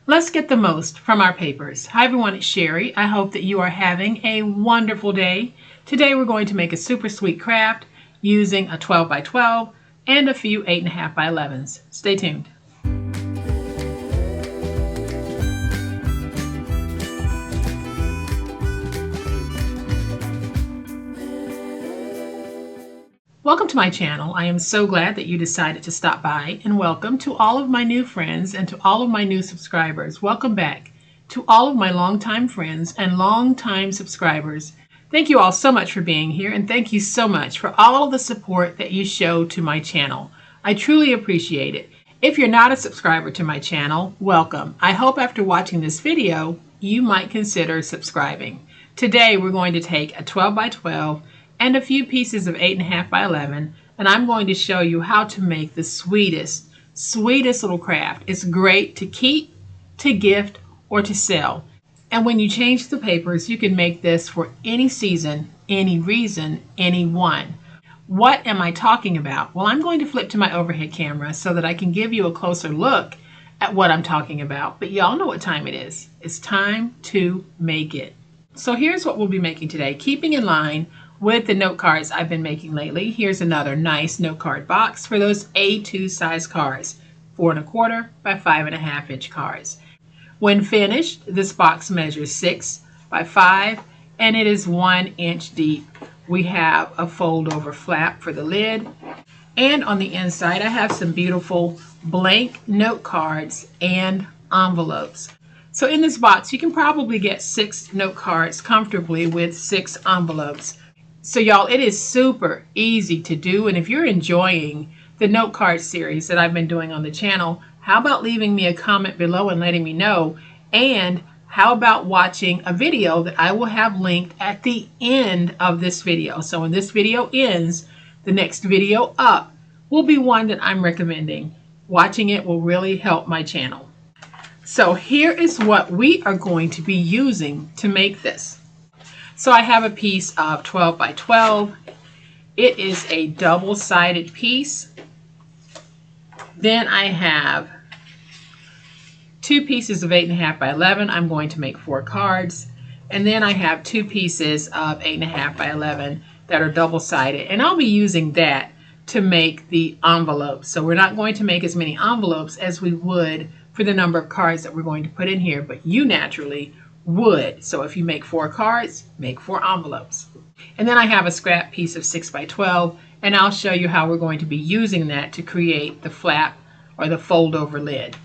Let's get the most from our papers. Hi everyone, it's Sherry. I hope that you are having a wonderful day. Today we're going to make a super sweet craft using a 12 by 12 and a few 8.5 by 11s. Stay tuned. Welcome to my channel. I am so glad that you decided to stop by, and welcome to all of my new friends and to all of my new subscribers. Welcome back to all of my longtime friends and longtime subscribers. Thank you all so much for being here, and thank you so much for all of the support that you show to my channel. I truly appreciate it. If you're not a subscriber to my channel, welcome. I hope after watching this video, you might consider subscribing. Today we're going to take a 12 by 12 and a few pieces of 8.5 by 11, and I'm going to show you how to make the sweetest little craft. It's great to keep, to gift, or to sell. And when you change the papers, you can make this for any season, any reason, anyone. What am I talking about? Well, I'm going to flip to my overhead camera so that I can give you a closer look at what I'm talking about. But y'all know what time it is. It's time to make it. So here's what we'll be making today, keeping in line with the note cards I've been making lately. Here's another nice note card box for those A2 size cards, 4¼ by 5½ inch cards. When finished, this box measures 6 by 5 and it is 1 inch deep. We have a fold over flap for the lid, and on the inside I have some beautiful blank note cards and envelopes. So in this box you can probably get 6 note cards comfortably with 6 envelopes. So y'all, it is super easy to do, and if you're enjoying the note card series that I've been doing on the channel, how about leaving me a comment below and letting me know? And how about watching a video that I will have linked at the end of this video? So when this video ends, the next video up will be one that I'm recommending. Watching it will really help my channel. So here is what we are going to be using to make this. So I have a piece of 12 by 12. It is a double-sided piece. Then I have 2 pieces of 8.5 by 11. I'm going to make 4 cards. And then I have 2 pieces of 8.5 by 11 that are double-sided. And I'll be using that to make the envelopes. So we're not going to make as many envelopes as we would for the number of cards that we're going to put in here, but you naturally would. So if you make 4 cards, make 4 envelopes. And then I have a scrap piece of 6 by 12, and I'll show you how we're going to be using that to create the flap or the fold over lid.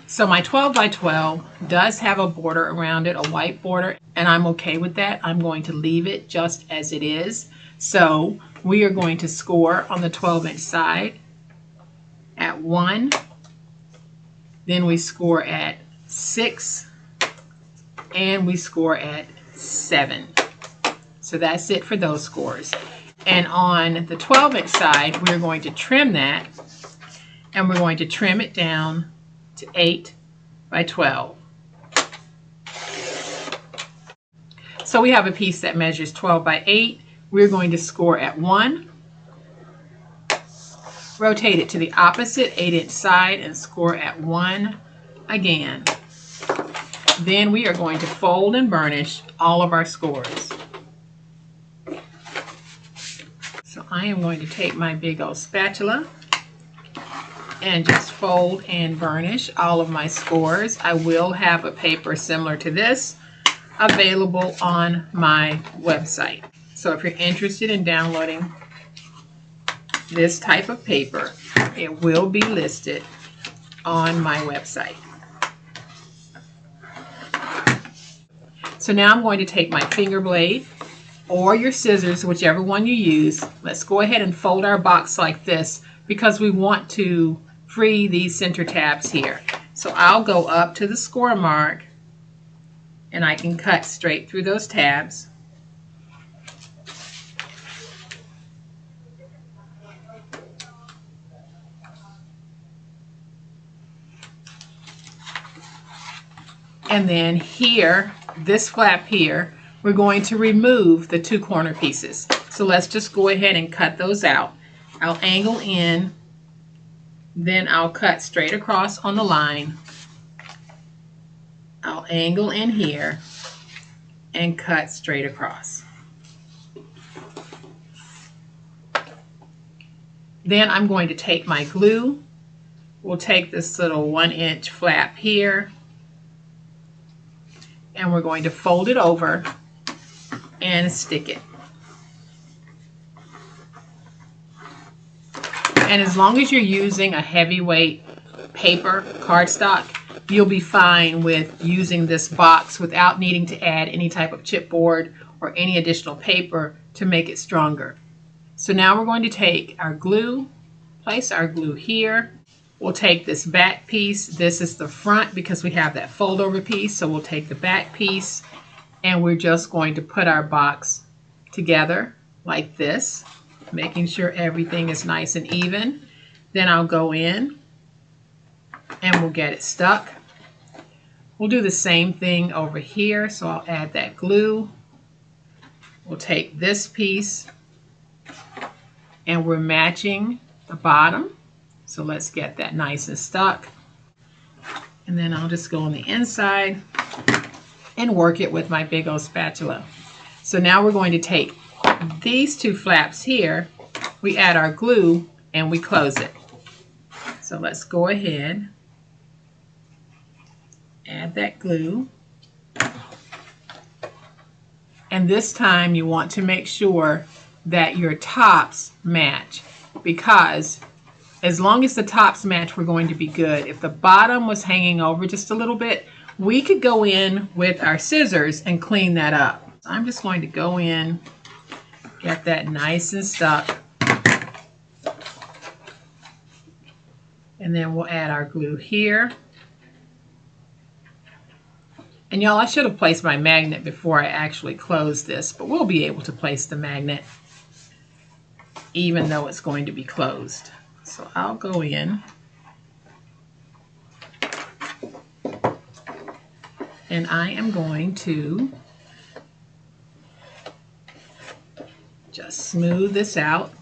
So my 12 by 12 does have a border around it, a white border, and I'm okay with that. I'm going to leave it just as it is. So we are going to score on the 12-inch side at 1, then we score at 6, and we score at 7. So that's it for those scores. And on the 12-inch side, we're going to trim that, and we're going to trim it down to 8 by 12. So we have a piece that measures 12 by 8. We're going to score at 1, rotate it to the opposite 8-inch side and score at 1 again. Then we are going to fold and burnish all of our scores. So I am going to take my big old spatula and just fold and burnish all of my scores. I will have a paper similar to this available on my website. So if you're interested in downloading this type of paper, it will be listed on my website. So now I'm going to take my finger blade or your scissors, whichever one you use. Let's go ahead and fold our box like this because we want to free these center tabs here. So I'll go up to the score mark and I can cut straight through those tabs. And then here, this flap here, we're going to remove the 2 corner pieces. So let's just go ahead and cut those out. I'll angle in, then I'll cut straight across on the line I'll angle in here and cut straight across. Then I'm going to take my glue. We'll take this little 1-inch flap here and we're going to fold it over and stick it. And as long as you're using a heavyweight paper cardstock, you'll be fine with using this box without needing to add any type of chipboard or any additional paper to make it stronger. So now we're going to take our glue, place our glue here. We'll take this back piece. This is the front because we have that fold over piece. So we'll take the back piece and we're just going to put our box together like this, making sure everything is nice and even. Then I'll go in and we'll get it stuck. We'll do the same thing over here. So I'll add that glue. We'll take this piece and we're matching the bottom. So let's get that nice and stuck. And then I'll just go on the inside and work it with my big old spatula. So now we're going to take these two flaps here, we add our glue and we close it. So let's go ahead, add that glue. And this time you want to make sure that your tops match, because as long as the tops match, we're going to be good. If the bottom was hanging over just a little bit, we could go in with our scissors and clean that up. So I'm just going to go in, get that nice and stuck. And then we'll add our glue here. And y'all, I should have placed my magnet before I actually closed this, but we'll be able to place the magnet even though it's going to be closed. So I'll go in and I am going to just smooth this out,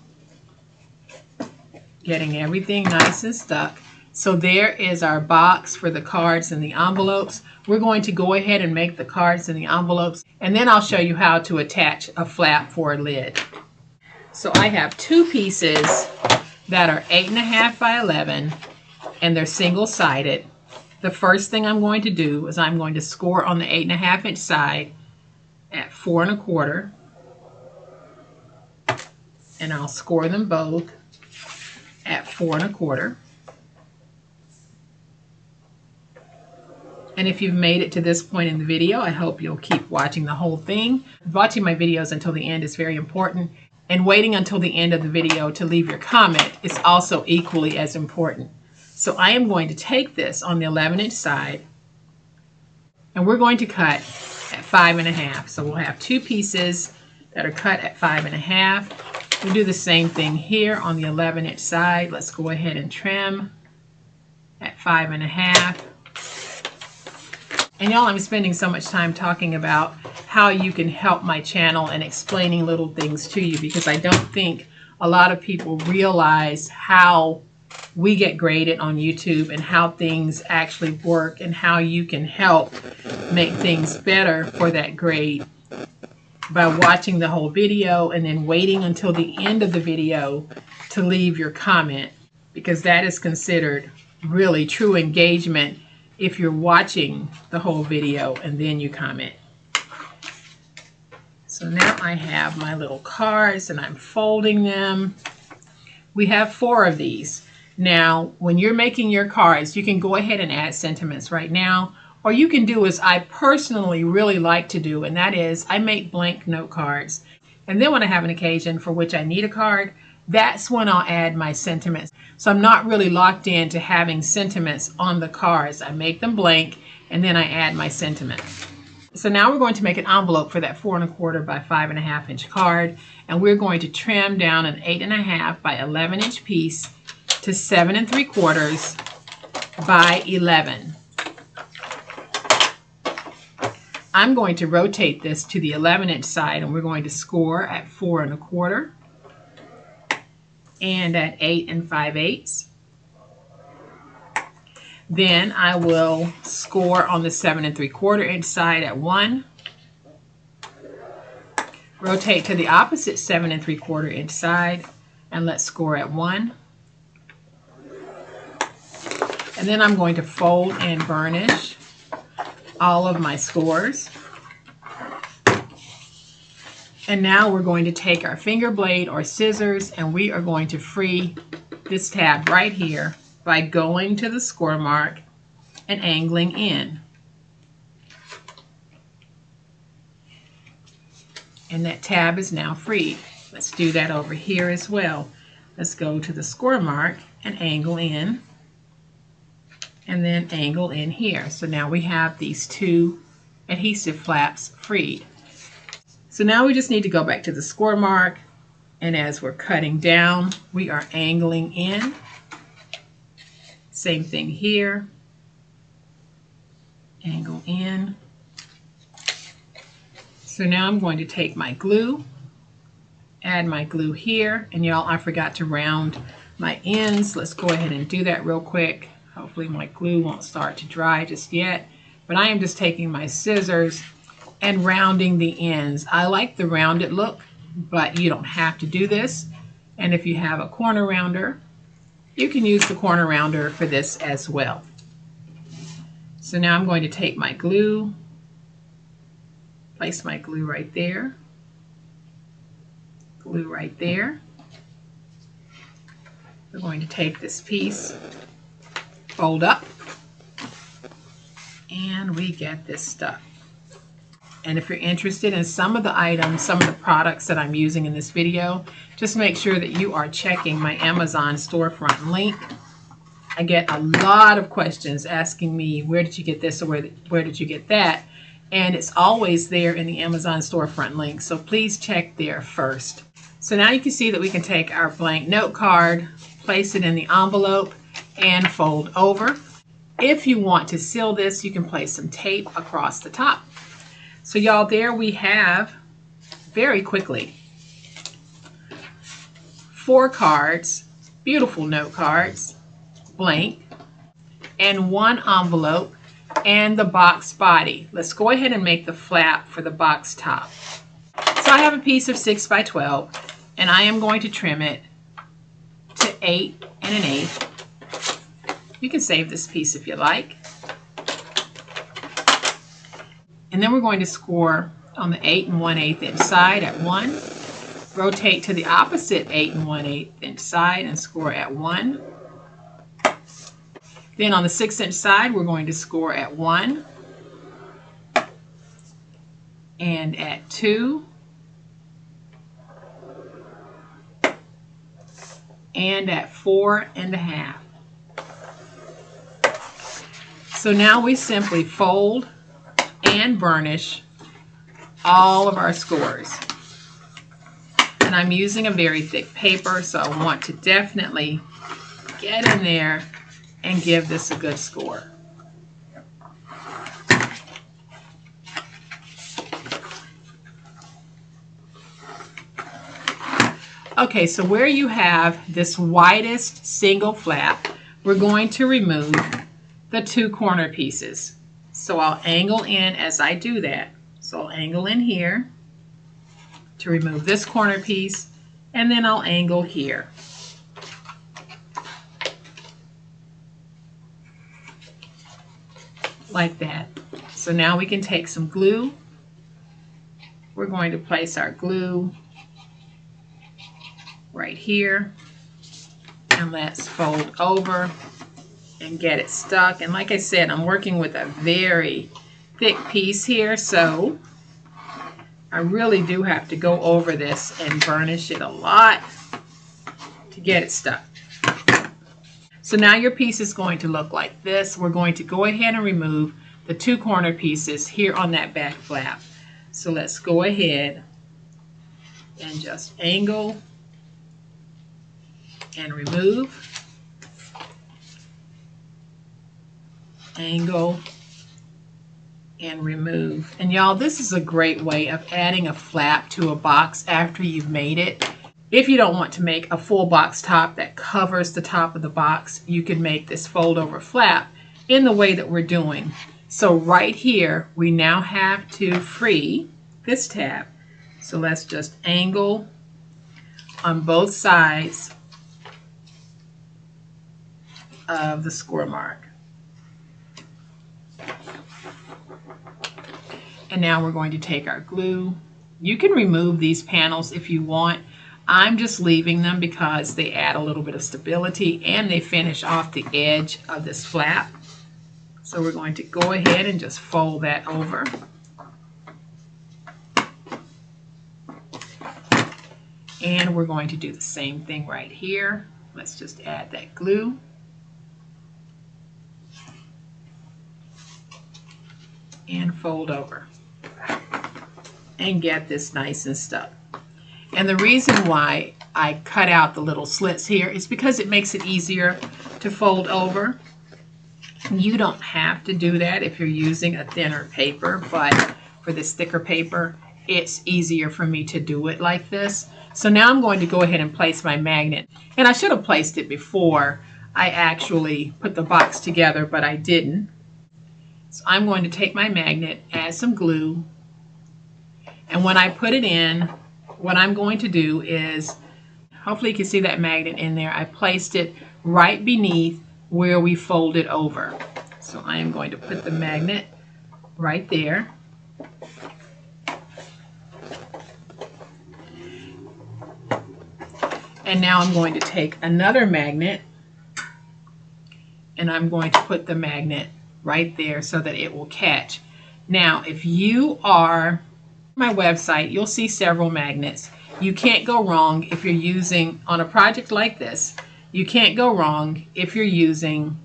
getting everything nice and stuck. So there is our box for the cards and the envelopes. We're going to go ahead and make the cards and the envelopes, and then I'll show you how to attach a flap for a lid. So I have two pieces that are 8.5 by 11 and they're single-sided. The first thing I'm going to do is I'm going to score on the 8.5-inch side at 4 1/4, and I'll score them both at 4 1/4. And if you've made it to this point in the video, I hope you'll keep watching the whole thing. Watching my videos until the end is very important, and waiting until the end of the video to leave your comment is also equally as important. So I am going to take this on the 11-inch side, and we're going to cut at 5 1/2. So we'll have two pieces that are cut at 5 1/2. We'll do the same thing here on the 11-inch side. Let's go ahead and trim at 5 1/2. And y'all, I'm spending so much time talking about how you can help my channel and explaining little things to you, because I don't think a lot of people realize how we get graded on YouTube and how things actually work and how you can help make things better for that grade by watching the whole video and then waiting until the end of the video to leave your comment, because that is considered really true engagement if you're watching the whole video and then you comment. So now I have my little cards and I'm folding them. We have 4 of these. Now, when you're making your cards, you can go ahead and add sentiments right now, or you can do as I personally really like to do, and that is I make blank note cards. And then when I have an occasion for which I need a card, that's when I'll add my sentiments. So I'm not really locked into having sentiments on the cards. I make them blank and then I add my sentiment. So now we're going to make an envelope for that 4 1/4 by 5 1/2-inch card, and we're going to trim down an 8.5 by 11-inch piece to 7 3/4 by 11. I'm going to rotate this to the 11-inch side, and we're going to score at 4 1/4 and at 8 5/8. Then I will score on the 7 3/4 inch side at 1. Rotate to the opposite 7 3/4 inch side and let's score at 1. And then I'm going to fold and burnish all of my scores. And now we're going to take our finger blade or scissors and we are going to free this tab right here by going to the score mark and angling in. And that tab is now freed. Let's do that over here as well. Let's go to the score mark and angle in, and then angle in here. So now we have these two adhesive flaps freed. So now we just need to go back to the score mark, and as we're cutting down, we are angling in. Same thing here. Angle in. So now I'm going to take my glue, add my glue here, and y'all, I forgot to round my ends. Let's go ahead and do that real quick. Hopefully my glue won't start to dry just yet, but I am just taking my scissors and rounding the ends. I like the rounded look, but you don't have to do this. And if you have a corner rounder, you can use the corner rounder for this as well. So now I'm going to take my glue, place my glue right there, glue right there. We're going to take this piece, fold up, and we get this stuck. And if you're interested in some of the items, some of the products that I'm using in this video, just make sure that you are checking my Amazon storefront link. I get a lot of questions asking me, where did you get this or where did you get that? And it's always there in the Amazon storefront link, so please check there first. So now you can see that we can take our blank note card, place it in the envelope, and fold over. If you want to seal this, you can place some tape across the top. So y'all, there we have, very quickly, 4 cards, beautiful note cards, blank, and 1 envelope, and the box body. Let's go ahead and make the flap for the box top. So I have a piece of 6 by 12, and I am going to trim it to 8 1/8. You can save this piece if you like. And then we're going to score on the 8 1/8 inch side at 1. Rotate to the opposite 8 1/8 inch side and score at 1. Then on the 6 inch side, we're going to score at 1 and at 2 and at 4 1/2. So now we simply fold and burnish all of our scores. And I'm using a very thick paper, so I want to definitely get in there and give this a good score. Okay, so where you have this widest single flap, we're going to remove the 2 corner pieces. So I'll angle in as I do that. So I'll angle in here to remove this corner piece, and then I'll angle here. Like that. So now we can take some glue. We're going to place our glue right here, and let's fold over and get it stuck. And like I said, I'm working with a very thick piece here, so I really do have to go over this and burnish it a lot to get it stuck. So now your piece is going to look like this. We're going to go ahead and remove the 2 corner pieces here on that back flap. So let's go ahead and just angle and remove. Angle and remove. And y'all, this is a great way of adding a flap to a box after you've made it. If you don't want to make a full box top that covers the top of the box, you can make this fold over flap in the way that we're doing. So right here, we now have to free this tab. So let's just angle on both sides of the score mark. And now we're going to take our glue. You can remove these panels if you want. I'm just leaving them because they add a little bit of stability and they finish off the edge of this flap. So we're going to go ahead and just fold that over. And we're going to do the same thing right here. Let's just add that glue. And fold over. And get this nice and stuck. And the reason why I cut out the little slits here is because it makes it easier to fold over. You don't have to do that if you're using a thinner paper, but for this thicker paper, it's easier for me to do it like this. So now I'm going to go ahead and place my magnet. And I should have placed it before I actually put the box together, but I didn't. So I'm going to take my magnet, add some glue, and when I put it in, what I'm going to do is, hopefully you can see that magnet in there. I placed it right beneath where we folded over. So I am going to put the magnet right there. And now I'm going to take another magnet and I'm going to put the magnet right there so that it will catch. Now, if you are my website, you'll see several magnets. You can't go wrong if you're using, on a project like this, you can't go wrong if you're using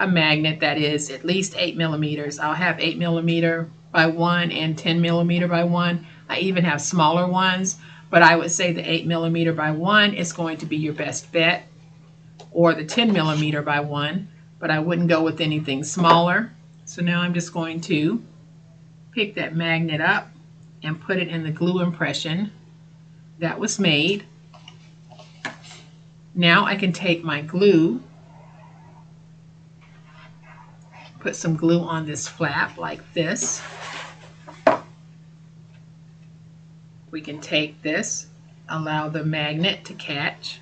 a magnet that is at least 8 millimeters. I'll have 8 millimeter by 1 and 10 millimeter by 1. I even have smaller ones, but I would say the 8 millimeter by 1 is going to be your best bet, or the 10 millimeter by 1, but I wouldn't go with anything smaller. So now I'm just going to pick that magnet up and put it in the glue impression that was made. Now I can take my glue, put some glue on this flap like this. We can take this, allow the magnet to catch.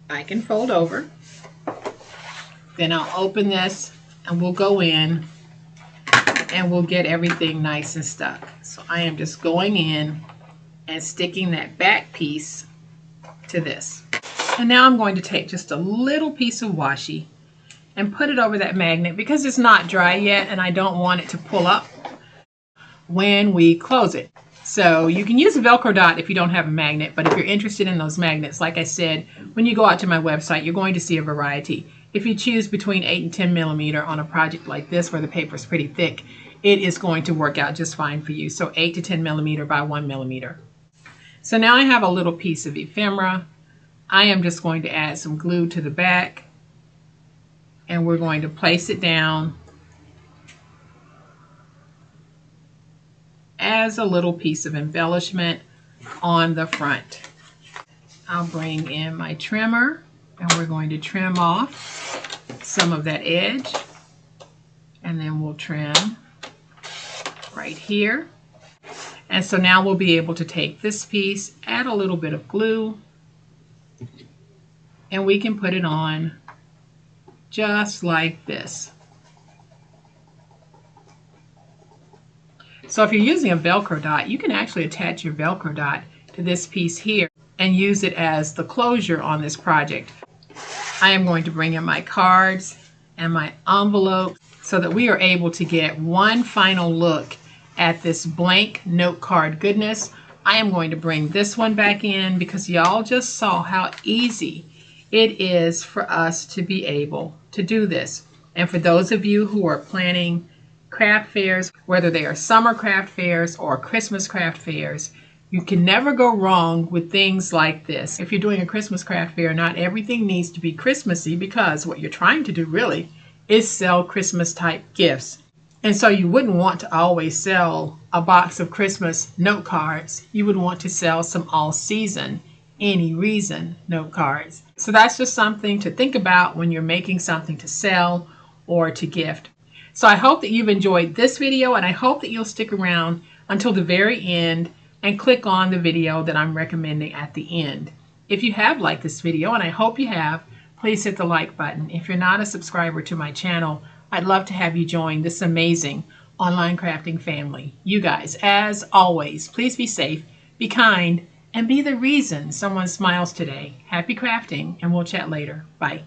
I can fold over. Then I'll open this and we'll go in and we'll get everything nice and stuck. So I am just going in and sticking that back piece to this. And now I'm going to take just a little piece of washi and put it over that magnet because it's not dry yet and I don't want it to pull up when we close it. So you can use a Velcro dot if you don't have a magnet, but if you're interested in those magnets, like I said, when you go out to my website, you're going to see a variety. If you choose between 8 and 10 millimeter on a project like this where the paper is pretty thick, it is going to work out just fine for you. So 8 to 10 millimeter by 1 millimeter. So now I have a little piece of ephemera. I am just going to add some glue to the back and we're going to place it down as a little piece of embellishment on the front. I'll bring in my trimmer and we're going to trim off some of that edge, and then we'll trim right here. And so now we'll be able to take this piece, add a little bit of glue, and we can put it on just like this. So if you're using a Velcro dot, you can actually attach your Velcro dot to this piece here and use it as the closure on this project. I am going to bring in my cards and my envelope so that we are able to get one final look at this blank note card goodness. I am going to bring this one back in because y'all just saw how easy it is for us to be able to do this. And for those of you who are planning craft fairs, whether they are summer craft fairs or Christmas craft fairs, you can never go wrong with things like this. If you're doing a Christmas craft fair, not everything needs to be Christmassy because what you're trying to do really is sell Christmas type gifts. And so you wouldn't want to always sell a box of Christmas note cards. You would want to sell some all season, any reason note cards. So that's just something to think about when you're making something to sell or to gift. So I hope that you've enjoyed this video, and I hope that you'll stick around until the very end and click on the video that I'm recommending at the end. If you have liked this video, and I hope you have, please hit the like button. If you're not a subscriber to my channel, I'd love to have you join this amazing online crafting family. You guys, as always, please be safe, be kind, and be the reason someone smiles today. Happy crafting, and we'll chat later. Bye.